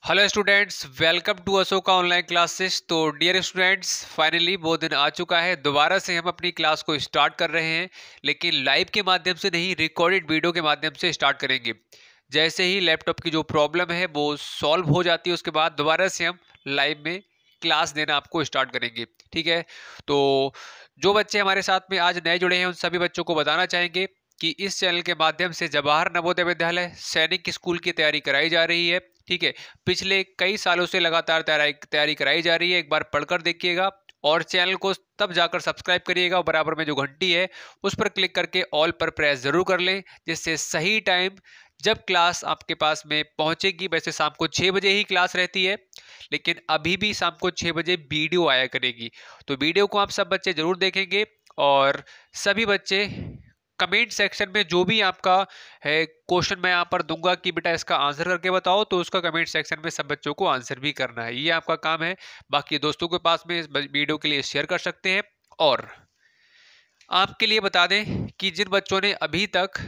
Hello students, welcome to Ashoka online classes. तो dear students, finally वो दिन आ चुका है। दोबारा से हम अपनी क्लास को स्टार्ट कर रहे हैं, लेकिन लाइव के माध्यम से नहीं, रिकॉर्डेड वीडियो के माध्यम से स्टार्ट करेंगे। जैसे ही लैपटॉप की जो प्रॉब्लम है वो सॉल्व हो जाती है, उसके बाद दोबारा से हम लाइव में क्लास देना आपको स्टार्ट करेंगे। ठीक है, तो जो बच्चे हमारे साथ में आज नए जुड़े हैं उन सभी बच्चों को बताना चाहेंगे कि इस चैनल के माध्यम से जवाहर नवोदय विद्यालय सैनिक स्कूल की तैयारी कराई जा रही है। ठीक है, पिछले कई सालों से लगातार तैयारी कराई जा रही है। एक बार पढ़कर देखिएगा और चैनल को तब जाकर सब्सक्राइब करिएगा और बराबर में जो घंटी है उस पर क्लिक करके ऑल पर प्रेस जरूर कर लें, जिससे सही टाइम जब क्लास आपके पास में पहुंचेगी, वैसे शाम को 6 बजे ही क्लास रहती है, लेकिन अभी भी शाम को 6 बजे वीडियो आया करेगी। तो वीडियो को आप सब बच्चे जरूर देखेंगे और सभी बच्चे कमेंट सेक्शन में जो भी आपका है क्वेश्चन मैं यहाँ पर दूंगा कि बेटा इसका आंसर करके बताओ, तो उसका कमेंट सेक्शन में सब बच्चों को आंसर भी करना है। ये आपका काम है। बाकी दोस्तों के पास में इस वीडियो के लिए शेयर कर सकते हैं। और आपके लिए बता दें कि जिन बच्चों ने अभी तक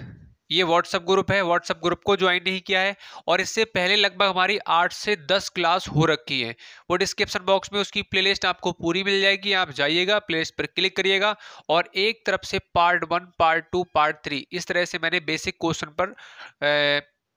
ये व्हाट्सएप ग्रुप है, व्हाट्सएप ग्रुप को ज्वाइन नहीं किया है और इससे पहले लगभग हमारी 8 से 10 क्लास हो रखी है, वो डिस्क्रिप्शन बॉक्स में उसकी प्लेलिस्ट आपको पूरी मिल जाएगी। आप जाइएगा, प्लेलिस्ट पर क्लिक करिएगा और एक तरफ से पार्ट 1, पार्ट 2, पार्ट 3 इस तरह से मैंने बेसिक क्वेश्चन पर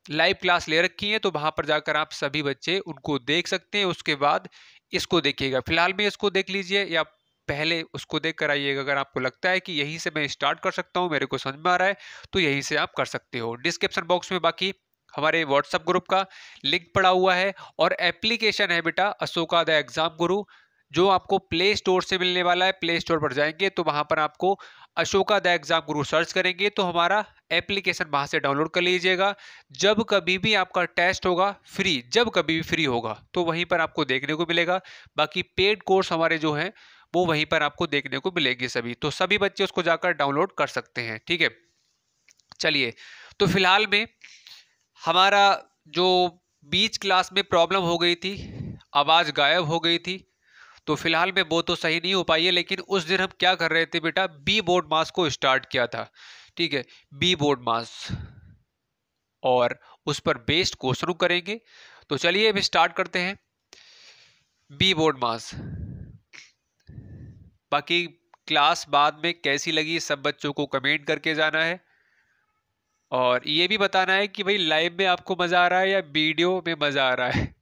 लाइव क्लास ले रखी है। तो वहां पर जाकर आप सभी बच्चे उनको देख सकते हैं। उसके बाद इसको देखिएगा। फिलहाल में इसको देख लीजिए या पहले उसको देख कर आइएगा। अगर आपको लगता है कि यहीं से मैं स्टार्ट कर सकता हूं, मेरे को समझ में आ रहा है, तो यहीं से आप कर सकते हो। डिस्क्रिप्शन बॉक्स में बाकी हमारे व्हाट्सएप ग्रुप का लिंक पड़ा हुआ है और एप्लीकेशन है बेटा अशोका द एग्जाम गुरु, जो आपको प्ले स्टोर से मिलने वाला है। प्ले स्टोर पर जाएंगे तो वहां पर आपको Ashoka the exam Guru search करेंगे तो हमारा एप्लीकेशन वहां से डाउनलोड कर लीजिएगा। जब कभी भी आपका टेस्ट होगा फ्री, जब कभी भी फ्री होगा तो वहीं पर आपको देखने को मिलेगा। बाकी पेड कोर्स हमारे जो हैं वो वहीं पर आपको देखने को मिलेगी सभी, तो सभी बच्चे उसको जाकर डाउनलोड कर सकते हैं। ठीक है, चलिए। तो फिलहाल में हमारा जो बीच क्लास में प्रॉब्लम हो गई थी, आवाज गायब हो गई थी, तो फिलहाल में वो तो सही नहीं हो पाई है। लेकिन उस दिन हम क्या कर रहे थे बेटा, बी बोर्ड मास को स्टार्ट किया था। ठीक है, बी बोर्ड मास और उस पर बेस्ड क्वेश्चन करेंगे। तो चलिए अब स्टार्ट करते हैं बी बोर्ड मास। बाकी क्लास बाद में कैसी लगी सब बच्चों को कमेंट करके जाना है और ये भी बताना है कि भाई लाइव में आपको मजा आ रहा है या वीडियो में मजा आ रहा है।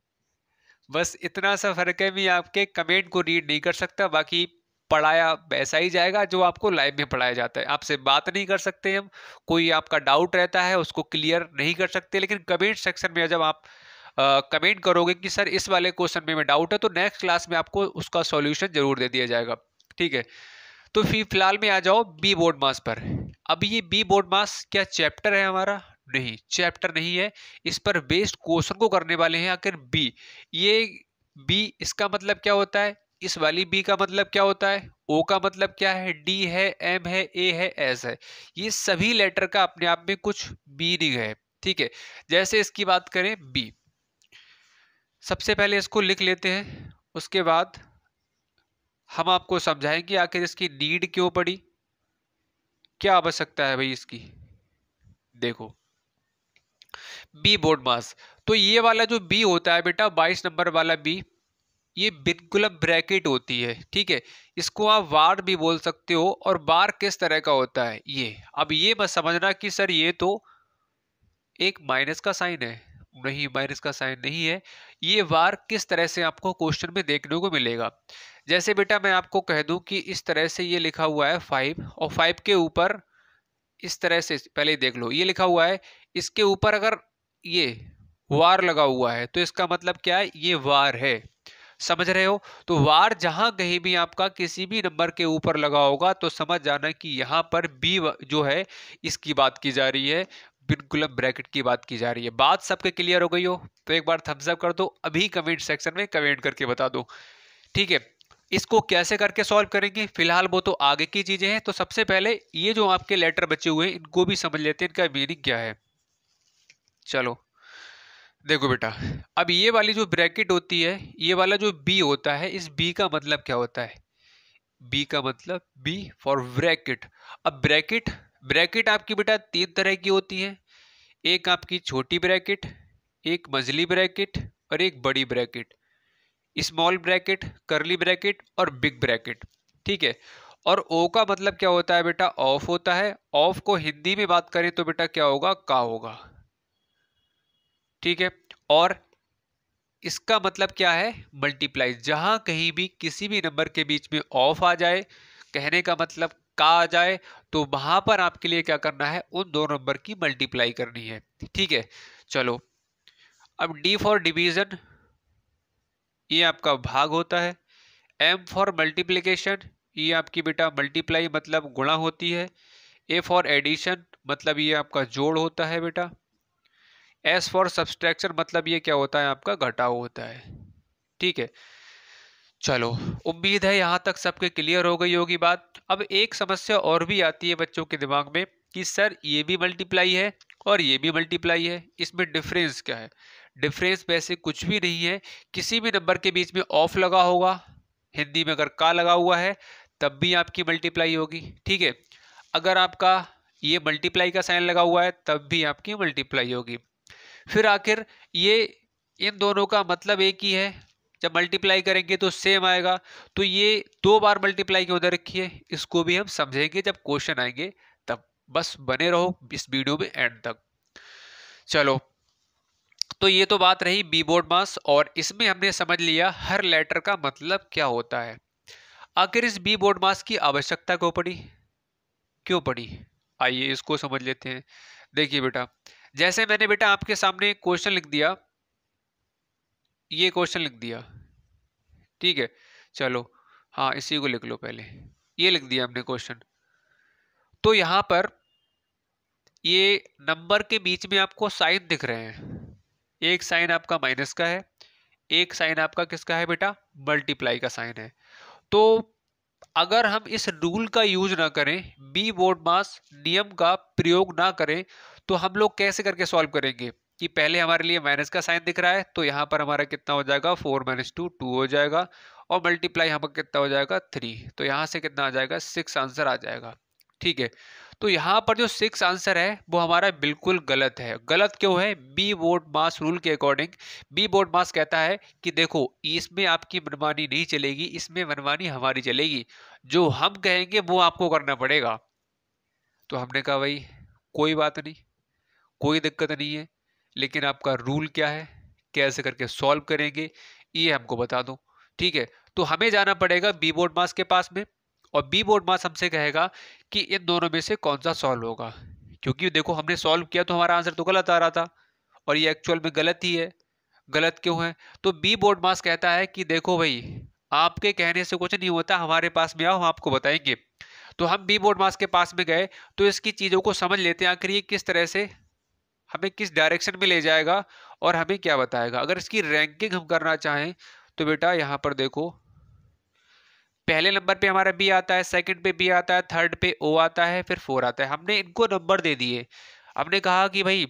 बस इतना सा फर्क है, मैं आपके कमेंट को रीड नहीं कर सकता। बाकी पढ़ाया वैसा ही जाएगा जो आपको लाइव में पढ़ाया जाता है। आपसे बात नहीं कर सकते हम, कोई आपका डाउट रहता है उसको क्लियर नहीं कर सकते, लेकिन कमेंट सेक्शन में जब आप कमेंट करोगे कि सर इस वाले क्वेश्चन में डाउट है, तो नेक्स्ट क्लास में आपको उसका सॉल्यूशन जरूर दे दिया जाएगा। ठीक है, तो फिलहाल में आ जाओ बी बोर्ड मास पर। अब ये बी बोर्ड मास क्या चैप्टर है हमारा? नहीं, चैप्टर नहीं है। इस पर बेस्ड क्वेश्चन को करने वाले हैं आखिर बी। ये बी इसका मतलब क्या होता है, इस वाली बी का मतलब क्या होता है, ओ का मतलब क्या है, डी है, एम है, ए है, एस है। ये सभी लेटर का अपने आप में कुछ मीनिंग है। ठीक है, जैसे इसकी बात करें बी, सबसे पहले इसको लिख लेते हैं, उसके बाद हम आपको समझाएंगे आखिर इसकी नीड क्यों पड़ी, क्या आवश्यकता है भाई इसकी। देखो, बी बोर्ड मास, तो ये वाला जो बी होता है बेटा 22 नंबर वाला बी, ये बिल्कुल ब्रैकेट होती है। ठीक है, इसको आप वार भी बोल सकते हो। और बार किस तरह का होता है ये, अब ये मत समझना कि सर ये तो एक माइनस का साइन है, नहीं माइनस का साइन नहीं है। ये वार किस तरह से आपको क्वेश्चन में देखने को मिलेगा, जैसे बेटा मैं आपको कह दूं कि इस तरह से ये लिखा हुआ है 5 और 5 के ऊपर इस तरह से पहले देख लो, ये लिखा हुआ है, इसके ऊपर अगर ये वार लगा हुआ है तो इसका मतलब क्या है, ये वार है। समझ रहे हो? तो वार जहां कहीं भी आपका किसी भी नंबर के ऊपर लगा होगा तो समझ जाना कि यहां पर बी जो है इसकी बात की जा रही है, बिल्कुल ब्रैकेट की बात की जा रही है। बात सबके क्लियर हो गई हो तो एक बार थम्स अप कर दो, अभी कमेंट सेक्शन में कमेंट करके बता दो। ठीक है, इसको कैसे करके सॉल्व करेंगे फिलहाल वो तो आगे की चीजें हैं। तो सबसे पहले ये जो आपके लेटर बचे हुए हैं इनको भी समझ लेते हैं, इनका मीनिंग क्या है। चलो देखो बेटा, अब ये वाली जो ब्रैकेट होती है, ये वाला जो बी होता है, इस बी का मतलब क्या होता है, बी का मतलब बी फॉर ब्रैकेट। अब ब्रैकेट, ब्रैकेट आपकी बेटा 3 तरह की होती है, एक आपकी छोटी ब्रैकेट, एक मझली ब्रैकेट और एक बड़ी ब्रैकेट, स्मॉल ब्रैकेट, करली ब्रैकेट और बिग ब्रैकेट। ठीक है, और ओ का मतलब क्या होता है बेटा, ऑफ होता है। ऑफ को हिंदी में बात करें तो बेटा क्या होगा, का होगा। ठीक है, और इसका मतलब क्या है, मल्टीप्लाई। जहां कहीं भी किसी भी नंबर के बीच में ऑफ आ जाए, कहने का मतलब का आ जाए, तो वहां पर आपके लिए क्या करना है, उन दो नंबर की मल्टीप्लाई करनी है। ठीक है, चलो अब डी फॉर डिवीजन, ये आपका भाग होता है। एम फॉर मल्टीप्लीकेशन, ये आपकी बेटा मल्टीप्लाई मतलब गुणा होती है। ए फॉर एडिशन, मतलब ये आपका जोड़ होता है बेटा। एस फॉर सब्सट्रैक्शन, मतलब ये क्या होता है, आपका घटाव होता है। ठीक है, चलो उम्मीद है यहां तक सबके क्लियर हो गई होगी बात। अब एक समस्या और भी आती है बच्चों के दिमाग में कि सर ये भी मल्टीप्लाई है और ये भी मल्टीप्लाई है, इसमें डिफरेंस क्या है। डिफरेंस वैसे कुछ भी नहीं है, किसी भी नंबर के बीच में ऑफ लगा होगा, हिंदी में अगर का लगा हुआ है तब भी आपकी मल्टीप्लाई होगी। ठीक है, अगर आपका ये मल्टीप्लाई का साइन लगा हुआ है तब भी आपकी मल्टीप्लाई होगी। फिर आखिर ये इन दोनों का मतलब एक ही है, जब मल्टीप्लाई करेंगे तो सेम आएगा। तो ये दो बार मल्टीप्लाई क्यों दे रखी है, इसको भी हम समझेंगे जब क्वेश्चन आएंगे तब। बस बने रहो इस वीडियो में एंड तक। चलो, तो ये तो बात रही बी बोर्ड मास, और इसमें हमने समझ लिया हर लेटर का मतलब क्या होता है। आखिर इस बी बोर्ड मास की आवश्यकता क्यों पड़ी, आइए इसको समझ लेते हैं। देखिए बेटा, जैसे मैंने बेटा आपके सामने क्वेश्चन लिख दिया, ये क्वेश्चन लिख दिया। ठीक है, चलो हाँ इसी को लिख लो पहले, ये लिख दिया हमने क्वेश्चन। तो यहां पर ये नंबर के बीच में आपको साइन दिख रहे हैं, एक साइन आपका माइनस का है, एक साइन आपका किसका है बेटा, मल्टीप्लाई का साइन है। तो अगर हम इस रूल का यूज ना करें, बी बोर्ड मास नियम का प्रयोग ना करें, तो हम लोग कैसे करके सॉल्व करेंगे कि पहले हमारे लिए माइनस का साइन दिख रहा है तो यहाँ पर हमारा कितना हो जाएगा, 4 - 2 2 हो जाएगा, और मल्टीप्लाई यहाँ पर कितना हो जाएगा 3, तो यहाँ से कितना आ जाएगा 6 आंसर आ जाएगा। ठीक है, तो यहाँ पर जो 6 आंसर है वो हमारा बिल्कुल गलत है। गलत क्यों है, बी बोर्ड मास रूल के अकॉर्डिंग बी बोर्ड मास कहता है कि देखो इसमें आपकी मनमानी नहीं चलेगी, इसमें मनमानी हमारी चलेगी, जो हम कहेंगे वो आपको करना पड़ेगा। तो हमने कहा भाई कोई बात नहीं, कोई दिक्कत नहीं है, लेकिन आपका रूल क्या है, कैसे करके सॉल्व करेंगे ये हमको बता दो। ठीक है, तो हमें जाना पड़ेगा बी बोर्ड मास के पास में, और बी बोर्ड मास हमसे कहेगा कि इन दोनों में से कौन सा सॉल्व होगा। क्योंकि देखो हमने सॉल्व किया तो हमारा आंसर तो गलत आ रहा था, और ये एक्चुअल में गलत ही है। गलत क्यों है, तो बी बोर्ड मास कहता है कि देखो भाई आपके कहने से कुछ नहीं होता, हमारे पास में आओ हम आपको बताएंगे। तो हम बी बोर्ड मास के पास में गए तो इसकी चीजों को समझ लेते हैं, आखिर ये किस तरह से हमें किस डायरेक्शन में ले जाएगा और हमें क्या बताएगा। अगर इसकी रैंकिंग हम करना चाहें तो बेटा यहाँ पर देखो, पहले नंबर पे हमारा बी आता है, सेकंड पे बी आता है, थर्ड पे ओ आता है, फिर 4 आता है। हमने इनको नंबर दे दिए, हमने कहा कि भाई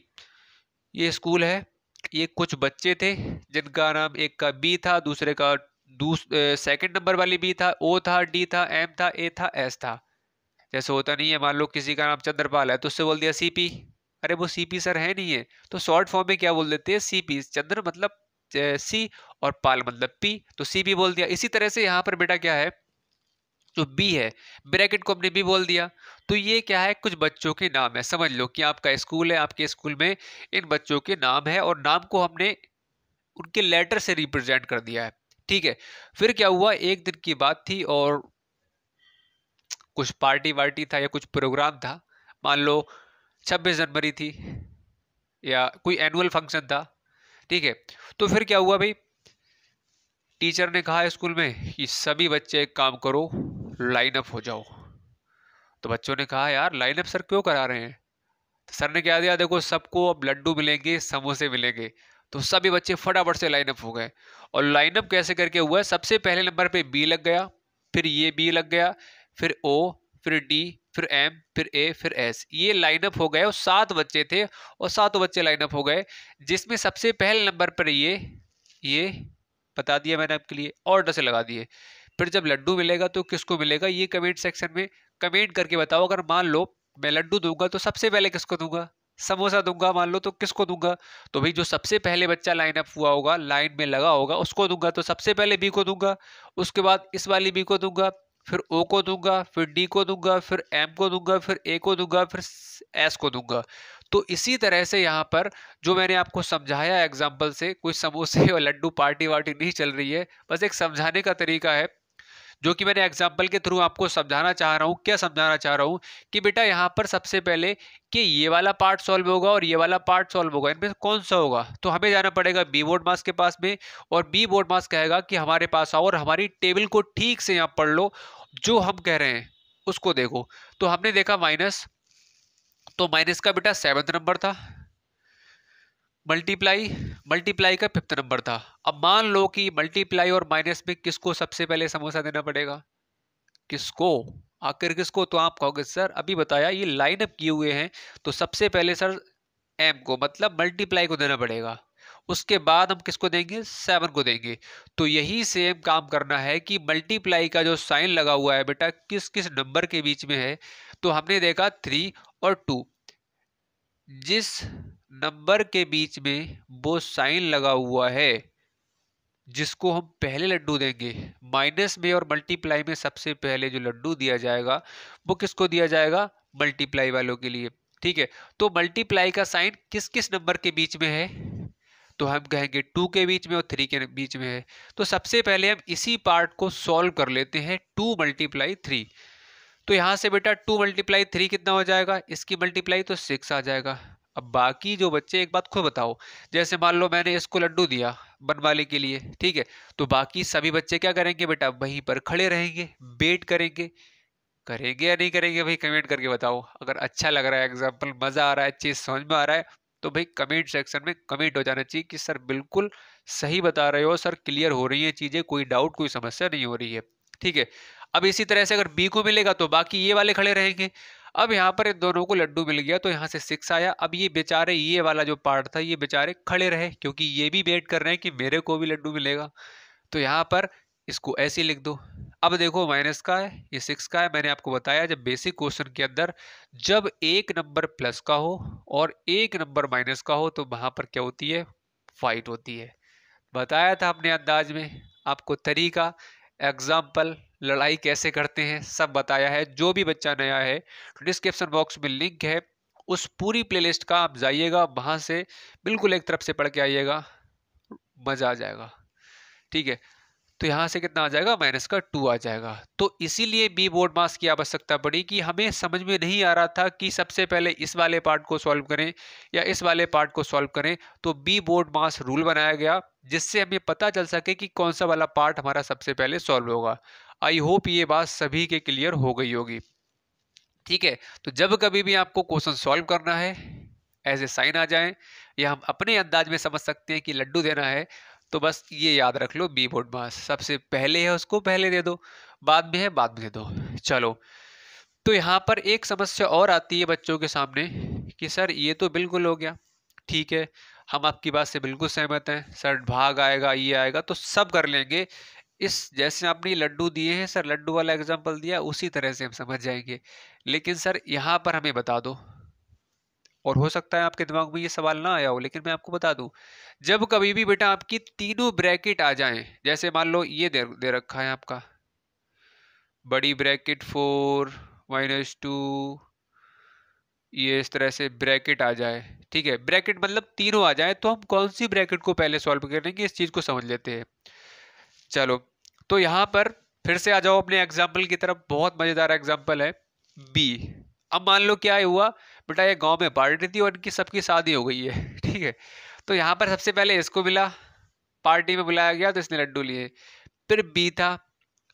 ये स्कूल है, ये कुछ बच्चे थे जिनका नाम एक का बी था, दूसरे का सेकंड नंबर वाली बी था, ओ था, डी था, एम था, ए था, एस था। जैसे होता नहीं है, मान लो किसी का नाम चंद्रपाल है तो उससे बोल दिया सीपी, अरे वो सीपी सर है नहीं है, तो शॉर्ट फॉर्म में क्या बोल देते हैं, सीपी। चंद्र मतलब सी और पाल मतलब पी, तो सीपी बोल दिया। इसी तरह से यहाँ पर बेटा क्या है, जो बी है ब्रैकेट को हमने बी बोल दिया। तो ये क्या है, कुछ बच्चों के नाम है, समझ लो कि आपका स्कूल है, आपके स्कूल में इन बच्चों के नाम है, और नाम को हमने उनके लेटर से रिप्रेजेंट कर दिया है। ठीक है, फिर क्या हुआ, एक दिन की बात थी और कुछ पार्टी वार्टी था या कुछ प्रोग्राम था, मान लो 26 जनवरी थी या कोई एनुअल फंक्शन था। ठीक है, तो फिर क्या हुआ भाई, टीचर ने कहा स्कूल में कि सभी बच्चे एक काम करो, लाइन अप हो जाओ। तो बच्चों ने कहा यार लाइन अप सर क्यों करा रहे हैं, तो सर ने क्या दिया, देखो सबको अब लड्डू मिलेंगे, समोसे मिलेंगे। तो सभी बच्चे फटाफट से लाइन अप हो गए, और लाइन अप कैसे करके हुआ है, सबसे पहले नंबर पे बी लग गया, फिर ये बी लग गया, फिर ओ, फिर डी, फिर एम, फिर ए, फिर एस, ये लाइनअप हो गए। और 7 बच्चे थे और सातों बच्चे लाइनअप हो गए, जिसमें सबसे पहले नंबर पर ये बता दिया मैंने आपके लिए, ऑर्डर से लगा दिए। फिर जब लड्डू मिलेगा तो किसको मिलेगा, ये कमेंट सेक्शन में कमेंट करके बताओ। अगर मान लो मैं लड्डू दूंगा तो सबसे पहले किसको दूंगा, समोसा दूंगा मान लो, तो किसको दूंगा? तो भाई जो सबसे पहले बच्चा लाइन अप हुआ होगा, लाइन में लगा होगा, उसको दूंगा। तो सबसे पहले बी को दूंगा, उसके बाद इस वाली बी को दूंगा, फिर ओ को दूंगा, फिर डी को दूंगा, फिर एम को दूंगा, फिर ए को दूंगा, फिर एस को दूंगा। तो इसी तरह से यहाँ पर जो मैंने आपको समझाया एग्जाम्पल से, कोई समोसे और लड्डू पार्टी वार्टी नहीं चल रही है, बस एक समझाने का तरीका है जो कि मैंने एग्जाम्पल के थ्रू आपको समझाना चाह रहा हूँ। क्या समझाना चाह रहा हूँ कि बेटा यहाँ पर सबसे पहले कि ये वाला पार्ट सॉल्व होगा और ये वाला पार्ट सॉल्व होगा, इनमें से कौन सा होगा? तो हमें जाना पड़ेगा बी बोर्ड मास के पास में, और बी बोर्ड मास कहेगा कि हमारे पास आओ और हमारी टेबल को ठीक से यहाँ पढ़ लो, जो हम कह रहे हैं उसको देखो। तो हमने देखा माइनस, तो माइनस का बेटा 7th नंबर था, मल्टीप्लाई, मल्टीप्लाई का 5th नंबर था। अब मान लो कि मल्टीप्लाई और माइनस में किसको सबसे पहले समोसा देना पड़ेगा? किसको? आखिर किसको? तो आप कहोगे सर अभी बताया, ये लाइन अप किए हुए हैं, तो सबसे पहले सर एम को मतलब मल्टीप्लाई को देना पड़ेगा, उसके बाद हम किसको देंगे? 7 को देंगे। तो यही सेम काम करना है कि मल्टीप्लाई का जो साइन लगा हुआ है बेटा किस किस नंबर के बीच में है? तो हमने देखा 3 और 2, जिस नंबर के बीच में वो साइन लगा हुआ है, जिसको हम पहले लड्डू देंगे, माइनस में और मल्टीप्लाई में सबसे पहले जो लड्डू दिया जाएगा वो किसको दिया जाएगा? मल्टीप्लाई वालों के लिए। ठीक है, तो मल्टीप्लाई का साइन किस किस नंबर के बीच में है? तो हम कहेंगे 2 के बीच में और 3 के बीच में है। तो सबसे पहले हम इसी पार्ट को सॉल्व कर लेते हैं, 2 मल्टीप्लाई 3। तो यहां से बेटा 2 मल्टीप्लाई 3 कितना हो जाएगा? इसकी मल्टीप्लाई तो 6 आ जाएगा। अब बाकी जो बच्चे एक बात खुद बताओ, जैसे मान लो मैंने इसको लड्डू दिया बनवाने के लिए, ठीक है, तो बाकी सभी बच्चे क्या करेंगे बेटा? वहीं पर खड़े रहेंगे, वेट करेंगे। करेंगे या नहीं करेंगे भाई? कमेंट करके बताओ। अगर अच्छा लग रहा है एग्जाम्पल, मजा आ रहा है, चीज समझ में आ रहा है, तो भाई कमेंट सेक्शन में कमेंट हो जाना चाहिए कि सर बिल्कुल सही बता रहे हो सर, क्लियर हो रही है चीजें, कोई डाउट कोई समस्या नहीं हो रही है। ठीक है, अब इसी तरह से अगर बी को मिलेगा तो बाकी ये वाले खड़े रहेंगे। अब यहाँ पर इन दोनों को लड्डू मिल गया तो यहाँ से 6 आया। अब ये बेचारे, ये वाला जो पार्ट था, ये बेचारे खड़े रहे क्योंकि ये भी वेट कर रहे हैं कि मेरे को भी लड्डू मिलेगा। तो यहाँ पर इसको ऐसे लिख दो। अब देखो माइनस का है, ये 6 का है। मैंने आपको बताया जब बेसिक क्वेश्चन के अंदर जब एक नंबर प्लस का हो और एक नंबर माइनस का हो तो वहां पर क्या होती है? फाइट होती है। बताया था अपने अंदाज में आपको तरीका, एग्जाम्पल, लड़ाई कैसे करते हैं सब बताया है। जो भी बच्चा नया है डिस्क्रिप्शन बॉक्स में लिंक है, उस पूरी प्लेलिस्ट का आप जाइएगा, वहां से बिल्कुल एक तरफ से पढ़ के आइएगा, मजा आ जाएगा। ठीक है, तो यहाँ से कितना आ जाएगा? माइनस का 2 आ जाएगा। तो इसीलिए बी बोर्ड मास की आवश्यकता पड़ी कि हमें समझ में नहीं आ रहा था कि सबसे पहले इस वाले पार्ट को सॉल्व करें या इस वाले पार्ट को सॉल्व करें। तो बी बोर्ड मास रूल बनाया गया जिससे हमें पता चल सके कि कौन सा वाला पार्ट हमारा सबसे पहले सॉल्व होगा। आई होप ये बात सभी के क्लियर हो गई होगी। ठीक है, तो जब कभी भी आपको क्वेश्चन सॉल्व करना है, ऐसे साइन आ जाए या हम अपने अंदाज में समझ सकते हैं कि लड्डू देना है, तो बस ये याद रख लो, बी बोर्ड मास सबसे पहले है उसको पहले दे दो, बाद में है बाद में दे दो। चलो, तो यहाँ पर एक समस्या और आती है बच्चों के सामने कि सर ये तो बिल्कुल हो गया, ठीक है, हम आपकी बात से बिल्कुल सहमत हैं सर, भाग आएगा ये आएगा तो सब कर लेंगे, इस जैसे आपने लड्डू दिए हैं सर, लड्डू वाला एग्जांपल दिया उसी तरह से हम समझ जाएंगे। लेकिन सर यहाँ पर हमें बता दो, और हो सकता है आपके दिमाग में ये सवाल ना आया हो, लेकिन मैं आपको बता दूं, जब कभी भी बेटा आपकी तीनों ब्रैकेट आ जाएं, जैसे मान लो ये दे रखा है आपका बड़ी ब्रैकेट 4 -2, ये इस तरह से ब्रैकेट आ जाए, ठीक है, ब्रैकेट मतलब तीनों आ जाए, तो हम कौन सी ब्रैकेट को पहले सॉल्व करेंगे, इस चीज को समझ लेते हैं। चलो, तो यहाँ पर फिर से आ जाओ अपने एग्जाम्पल की तरफ। बहुत मजेदार एग्जाम्पल है बी। अब मान लो क्या हुआ बेटा, ये गांव में पार्टी थी और इनकी सबकी शादी हो गई है ठीक है, तो यहाँ पर सबसे पहले इसको मिला, पार्टी में बुलाया गया तो इसने लड्डू लिए। फिर बी था,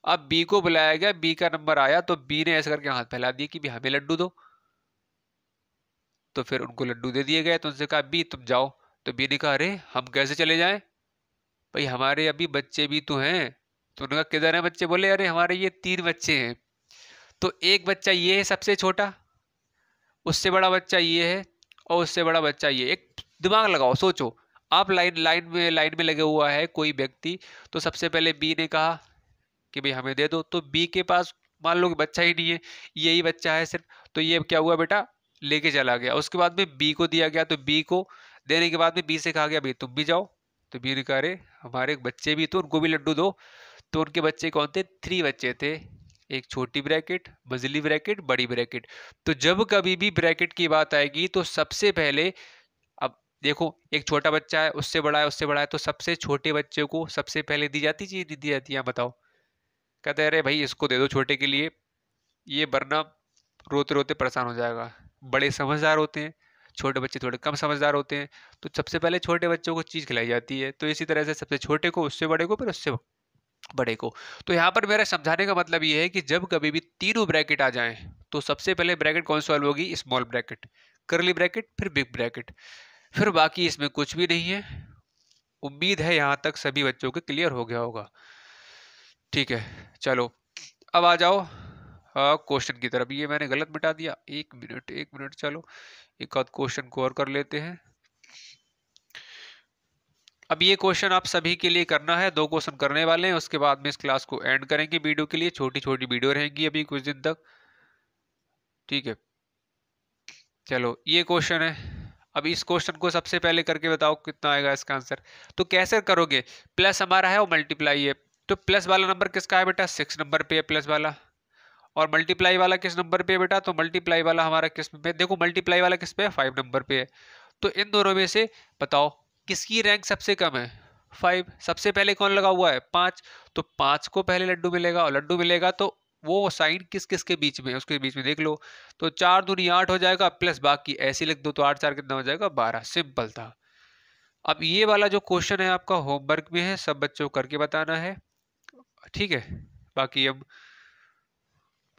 अब बी को बुलाया गया, बी का नंबर आया तो बी ने ऐसे करके हाथ फैला दिया कि भी हमें लड्डू दो, तो फिर उनको लड्डू दे दिए गए। तो उनसे कहा बी तुम जाओ, तो बी ने कहा अरे हम कैसे चले जाएं, भाई हमारे अभी बच्चे भी तो हैं। तो उन्होंने कहा किधर है बच्चे? बोले अरे हमारे ये 3 बच्चे हैं। तो एक बच्चा ये है सबसे छोटा, उससे बड़ा बच्चा ये है, और उससे बड़ा बच्चा ये। एक दिमाग लगाओ, सोचो, आप लाइन में लगे हुआ है कोई व्यक्ति, तो सबसे पहले बी ने कहा कि भाई हमें दे दो, तो बी के पास मान लो कि बच्चा ही नहीं है, यही बच्चा है सिर्फ, तो ये क्या हुआ बेटा, लेके चला गया। उसके बाद में बी को दिया गया, तो बी को देने के बाद में बी से कहा गया भाई तुम भी जाओ। तो बी ने कहा अरे हमारे बच्चे भी तो उनको भी लड्डू दो। तो उनके बच्चे कौन थे? 3 बच्चे थे, एक छोटी ब्रैकेट, मझली ब्रैकेट, बड़ी ब्रैकेट। तो जब कभी भी ब्रैकेट की बात आएगी तो सबसे पहले, अब देखो एक छोटा बच्चा है, उससे बड़ा है, उससे बड़ा है, तो सबसे छोटे बच्चे को सबसे पहले दी जाती चीज, दी जाती है, बताओ। कहते हैं अरे भाई इसको दे दो छोटे के लिए, ये वरना रोते रोते परेशान हो जाएगा। बड़े समझदार होते हैं, छोटे बच्चे थोड़े कम समझदार होते हैं, तो सबसे पहले छोटे बच्चों को चीज खिलाई जाती है। तो इसी तरह से सबसे छोटे को, उससे बड़े को, फिर उससे बड़े को। तो यहाँ पर मेरा समझाने का मतलब ये है कि जब कभी भी तीनों ब्रैकेट आ जाएं तो सबसे पहले ब्रैकेट कौन सॉल्व होगी? स्मॉल ब्रैकेट, करली ब्रैकेट, फिर बिग ब्रैकेट, फिर बाकी इसमें कुछ भी नहीं है। उम्मीद है यहाँ तक सभी बच्चों के क्लियर हो गया होगा। ठीक है, चलो अब आ जाओ क्वेश्चन की तरफ। ये मैंने गलत मिटा दिया, एक मिनट एक मिनट, चलो एक आध क्वेश्चन को और कर लेते हैं। अब ये क्वेश्चन आप सभी के लिए करना है, 2 क्वेश्चन करने वाले हैं, उसके बाद में इस क्लास को एंड करेंगे। वीडियो के लिए छोटी छोटी वीडियो रहेंगी अभी कुछ दिन तक, ठीक है। चलो ये क्वेश्चन है, अब इस क्वेश्चन को सबसे पहले करके बताओ कितना आएगा इसका आंसर। तो कैसे करोगे? प्लस हमारा है और मल्टीप्लाई है, तो प्लस वाला नंबर किसका है बेटा? 6 नंबर पे है प्लस वाला। और मल्टीप्लाई वाला किस नंबर पे है बेटा? तो मल्टीप्लाई वाला हमारा किस पे? देखो मल्टीप्लाई वाला किस पे है? 5 नंबर पे है। तो इन दोनों में से बताओ किसकी रैंक सबसे कम है? 5। सबसे पहले कौन लगा हुआ है? 5। तो 5 को पहले लड्डू मिलेगा, और लड्डू मिलेगा तो वो साइन किस किस के बीच में है? उसके बीच में देख लो। तो 4 दूनी 8 हो जाएगा, प्लस बाकी ऐसे लिख दो, तो 8 4 कितना हो जाएगा? 12। सिंपल था। अब ये वाला जो क्वेश्चन है आपका होमवर्क में है, सब बच्चों को करके बताना है, ठीक है। बाकी हम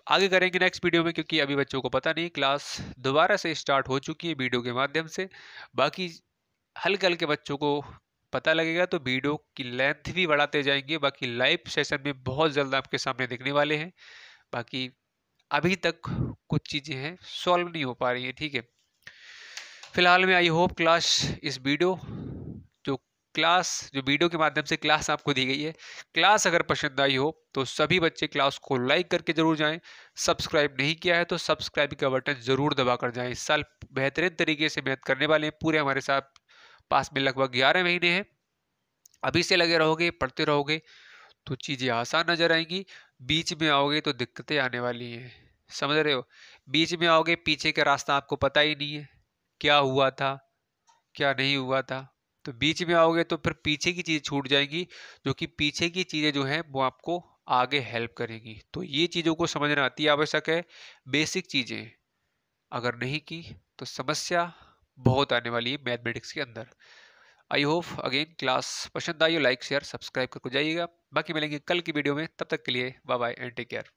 आगे करेंगे नेक्स्ट वीडियो में, क्योंकि अभी बच्चों को पता नहीं, क्लास दोबारा से स्टार्ट हो चुकी है वीडियो के माध्यम से। बाकी हल्के हल्के बच्चों को पता लगेगा तो वीडियो की लेंथ भी बढ़ाते जाएंगे। बाकी लाइव सेशन में बहुत जल्द आपके सामने दिखने वाले हैं। बाकी अभी तक कुछ चीज़ें हैं सॉल्व नहीं हो पा रही हैं, ठीक है। फिलहाल में आई होप क्लास, इस वीडियो जो वीडियो के माध्यम से क्लास आपको दी गई है, क्लास अगर पसंद आई हो तो सभी बच्चे क्लास को लाइक करके जरूर जाएं। सब्सक्राइब नहीं किया है तो सब्सक्राइब का बटन जरूर दबा कर जाएं। इस साल बेहतरीन तरीके से मेहनत करने वाले हैं पूरे, हमारे साथ पास में लगभग 11 महीने हैं। अभी से लगे रहोगे, पढ़ते रहोगे तो चीज़ें आसान नजर आएंगी। बीच में आओगे तो दिक्कतें आने वाली हैं, समझ रहे हो। बीच में आओगे, पीछे का रास्ता आपको पता ही नहीं है, क्या हुआ था क्या नहीं हुआ था। तो बीच में आओगे तो फिर पीछे की चीज़ छूट जाएगी, जो कि पीछे की चीज़ें जो हैं वो आपको आगे हेल्प करेंगी। तो ये चीज़ों को समझना अति आवश्यक है। बेसिक चीज़ें अगर नहीं की तो समस्या बहुत आने वाली है मैथमेटिक्स के अंदर। आई होप अगेन क्लास पसंद आई हो, लाइक शेयर सब्सक्राइब करके जाइएगा। बाकी मिलेंगे कल की वीडियो में, तब तक के लिए bye bye and take care.